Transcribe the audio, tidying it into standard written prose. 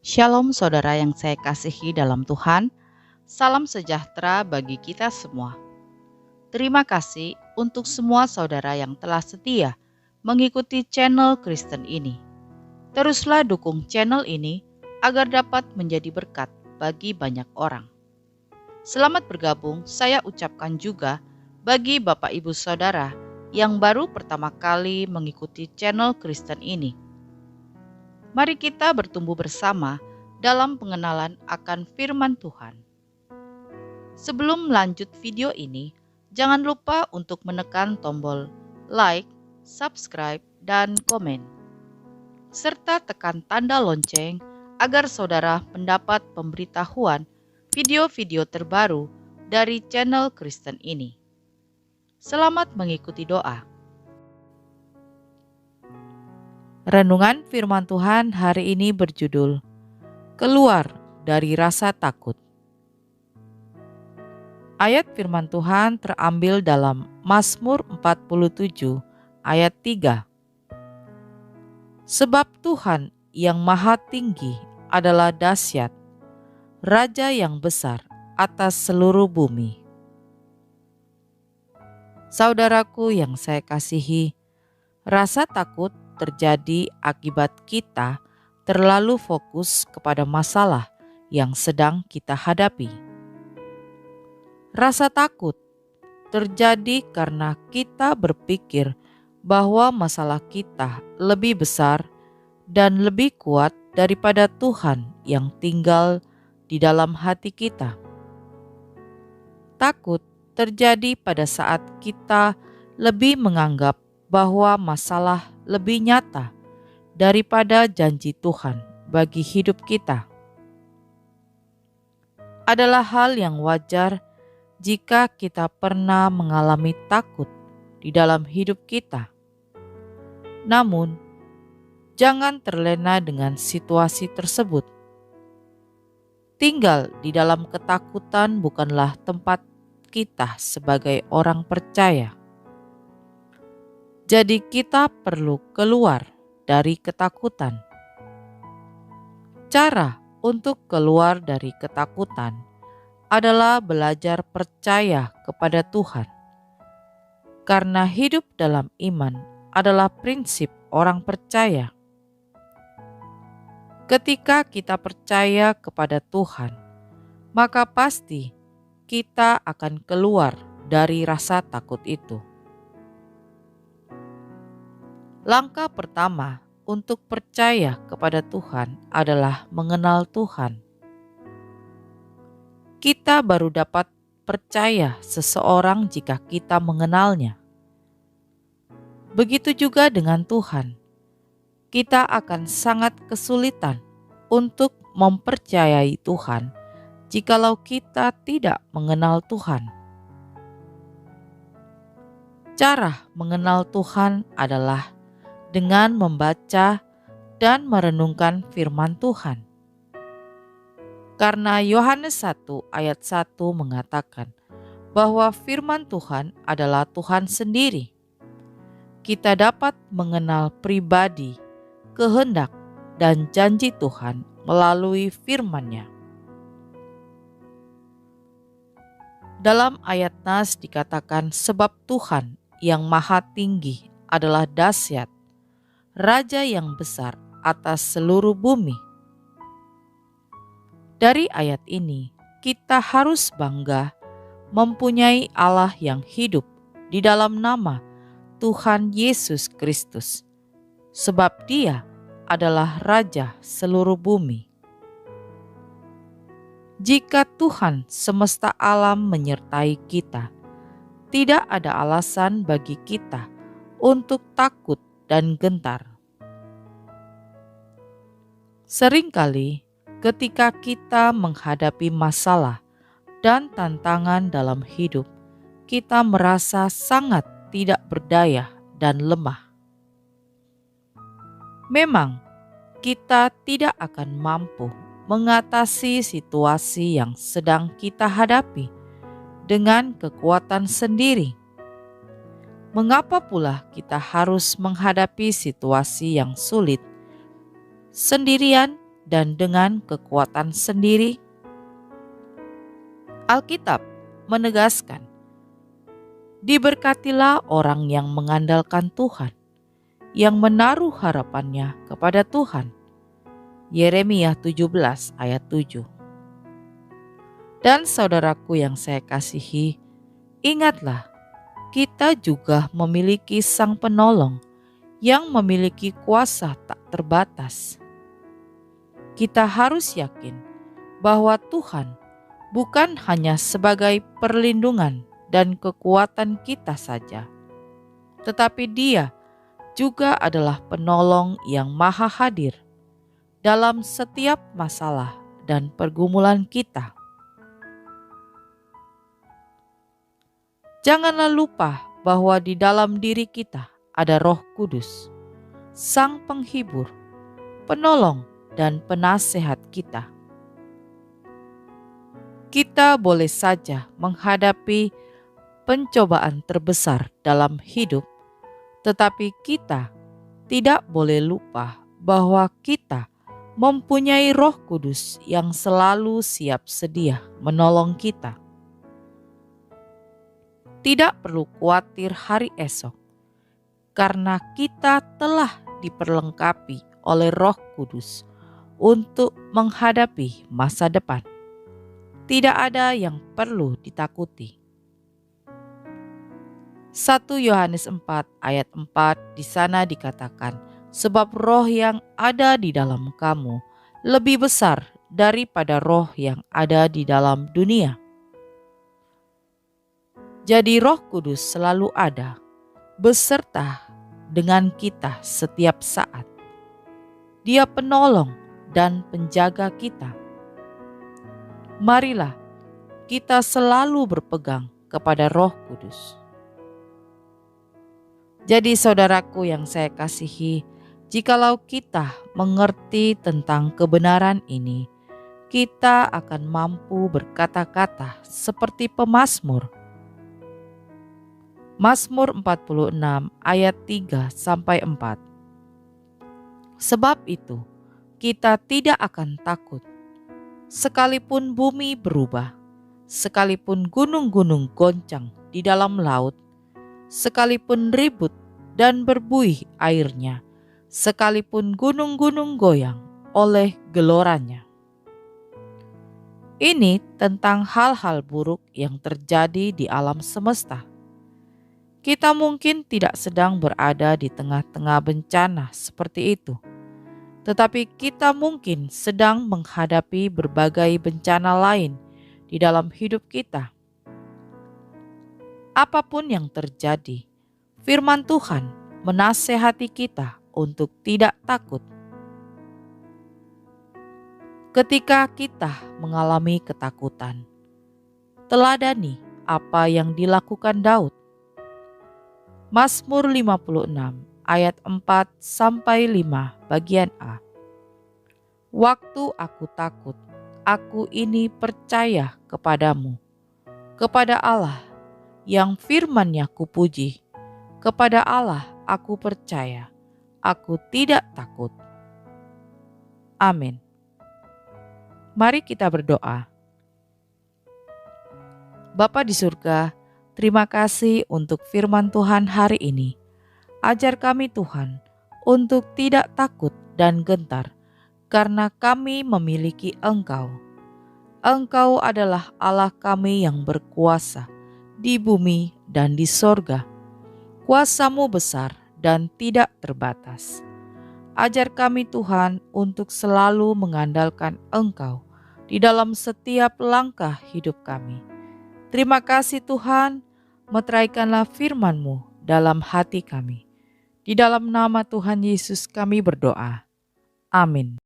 Shalom saudara yang saya kasihi dalam Tuhan, salam sejahtera bagi kita semua. Terima kasih untuk semua saudara yang telah setia mengikuti channel Kristen ini. Teruslah dukung channel ini agar dapat menjadi berkat bagi banyak orang. Selamat bergabung saya ucapkan juga bagi Bapak Ibu Saudara yang baru pertama kali mengikuti channel Kristen ini. Mari kita bertumbuh bersama dalam pengenalan akan firman Tuhan. Sebelum lanjut video ini, jangan lupa untuk menekan tombol like, subscribe, dan komen. Serta tekan tanda lonceng agar saudara mendapat pemberitahuan video-video terbaru dari channel Kristen ini. Selamat mengikuti doa. Renungan firman Tuhan hari ini berjudul Keluar dari Rasa Takut. Ayat firman Tuhan terambil dalam Mazmur 47 ayat 3. Sebab Tuhan yang maha tinggi adalah dahsyat, Raja yang besar atas seluruh bumi. Saudaraku yang saya kasihi, rasa takut terjadi akibat kita terlalu fokus kepada masalah yang sedang kita hadapi. Rasa takut terjadi karena kita berpikir bahwa masalah kita lebih besar dan lebih kuat daripada Tuhan yang tinggal di dalam hati kita. Takut terjadi pada saat kita lebih menganggap bahwa masalah lebih nyata daripada janji Tuhan bagi hidup kita. Adalah hal yang wajar jika kita pernah mengalami takut di dalam hidup kita. Namun, jangan terlena dengan situasi tersebut. Tinggal di dalam ketakutan bukanlah tempat kita sebagai orang percaya. Jadi kita perlu keluar dari ketakutan. Cara untuk keluar dari ketakutan adalah belajar percaya kepada Tuhan. Karena hidup dalam iman adalah prinsip orang percaya. Ketika kita percaya kepada Tuhan, maka pasti kita akan keluar dari rasa takut itu. Langkah pertama untuk percaya kepada Tuhan adalah mengenal Tuhan. Kita baru dapat percaya seseorang jika kita mengenalnya. Begitu juga dengan Tuhan. Kita akan sangat kesulitan untuk mempercayai Tuhan jikalau kita tidak mengenal Tuhan. Cara mengenal Tuhan adalah dengan membaca dan merenungkan firman Tuhan. Karena Yohanes 1 ayat 1 mengatakan bahwa firman Tuhan adalah Tuhan sendiri. Kita dapat mengenal pribadi, kehendak, dan janji Tuhan melalui firman-Nya. Dalam ayat Nas dikatakan sebab Tuhan yang maha tinggi adalah dahsyat, Raja yang besar atas seluruh bumi. Dari ayat ini, kita harus bangga mempunyai Allah yang hidup di dalam nama Tuhan Yesus Kristus, sebab Dia adalah Raja seluruh bumi. Jika Tuhan semesta alam menyertai kita, tidak ada alasan bagi kita untuk takut dan gentar. Seringkali ketika kita menghadapi masalah dan tantangan dalam hidup, kita merasa sangat tidak berdaya dan lemah. Memang kita tidak akan mampu mengatasi situasi yang sedang kita hadapi dengan kekuatan sendiri. Mengapa pula kita harus menghadapi situasi yang sulit sendirian dan dengan kekuatan sendiri? Alkitab menegaskan, diberkatilah orang yang mengandalkan Tuhan, yang menaruh harapannya kepada Tuhan. Yeremia 17 ayat 7. Dan saudaraku yang saya kasihi, ingatlah, kita juga memiliki Sang Penolong yang memiliki kuasa tak terbatas. Kita harus yakin bahwa Tuhan bukan hanya sebagai perlindungan dan kekuatan kita saja, tetapi Dia juga adalah penolong yang maha hadir dalam setiap masalah dan pergumulan kita. Janganlah lupa bahwa di dalam diri kita ada Roh Kudus, Sang Penghibur, Penolong, dan Penasehat kita. Kita boleh saja menghadapi pencobaan terbesar dalam hidup, tetapi kita tidak boleh lupa bahwa kita mempunyai Roh Kudus yang selalu siap sedia menolong kita. Tidak perlu khawatir hari esok, karena kita telah diperlengkapi oleh Roh Kudus untuk menghadapi masa depan. Tidak ada yang perlu ditakuti. 1 Yohanes 4 ayat 4 di sana dikatakan, sebab roh yang ada di dalam kamu lebih besar daripada roh yang ada di dalam dunia. Jadi Roh Kudus selalu ada, beserta dengan kita setiap saat. Dia penolong dan penjaga kita. Marilah kita selalu berpegang kepada Roh Kudus. Jadi saudaraku yang saya kasihi, jikalau kita mengerti tentang kebenaran ini, kita akan mampu berkata-kata seperti pemazmur. Mazmur 46 ayat 3-4. Sebab itu, kita tidak akan takut, sekalipun bumi berubah, sekalipun gunung-gunung goncang di dalam laut, sekalipun ribut dan berbuih airnya, sekalipun gunung-gunung goyang oleh geloranya. Ini tentang hal-hal buruk yang terjadi di alam semesta. Kita mungkin tidak sedang berada di tengah-tengah bencana seperti itu, tetapi kita mungkin sedang menghadapi berbagai bencana lain di dalam hidup kita. Apapun yang terjadi, firman Tuhan menasehati kita untuk tidak takut. Ketika kita mengalami ketakutan, teladani apa yang dilakukan Daud. Mazmur 56 ayat 4-5 bagian A. Waktu aku takut, aku ini percaya kepadamu, kepada Allah yang firman-Nya kupuji, kepada Allah aku percaya, aku tidak takut. Amin. Mari kita berdoa. Bapa di surga, terima kasih untuk firman Tuhan hari ini. Ajar kami Tuhan untuk tidak takut dan gentar, karena kami memiliki Engkau. Engkau adalah Allah kami yang berkuasa di bumi dan di sorga. Kuasa-Mu besar dan tidak terbatas. Ajar kami Tuhan untuk selalu mengandalkan Engkau di dalam setiap langkah hidup kami. Terima kasih Tuhan, meteraikanlah firman-Mu dalam hati kami. Di dalam nama Tuhan Yesus kami berdoa. Amin.